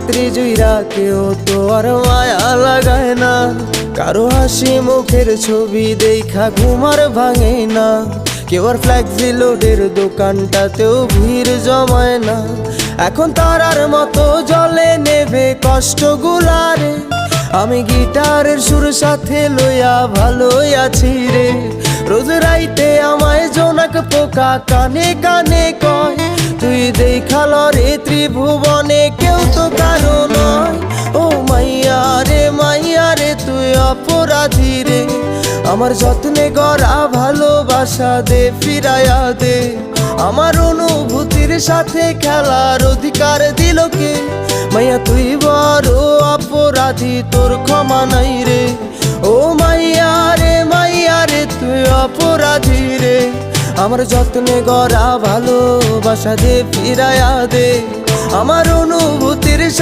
ত্রিজুইরা কেউ তো আর মায়া লাগায় না, কারো হাসি মুখের ছবি দেখা ঘুমার ভাঙে না। কেউ আর ফ্ল্যাক্সি লোডের দোকানটাতেও ভিড় জমায় না। এখন তারার মতো জলে নেবে কষ্টগুলারে, আমি গিটারের সুর সাথে লইয়া ভালোই আছি রে। রোজ রাইতে আমায় জোনাক পোকা কানে কানে কয়, তুই দেখাল রে ত্রিভুবনে কেউ তো কারো নয়। ও মাইয়া রে তুই অপরাধী রে, আমার যত্নে গড়া ভালোবাসা দে ফিরাইয়া দে। আমার অনুভূতির সাথে খেলার অধিকার দিল কে? মাইয়া তুই বড় অপরাধী, তোর ক্ষমা নাই রে। ও মাইয়া রে তুই অপরাধী রে, আমার যত্নে গড়া ভালোবাসা দে ফিরাইয়া দে। আমার অনুভূতির সাথে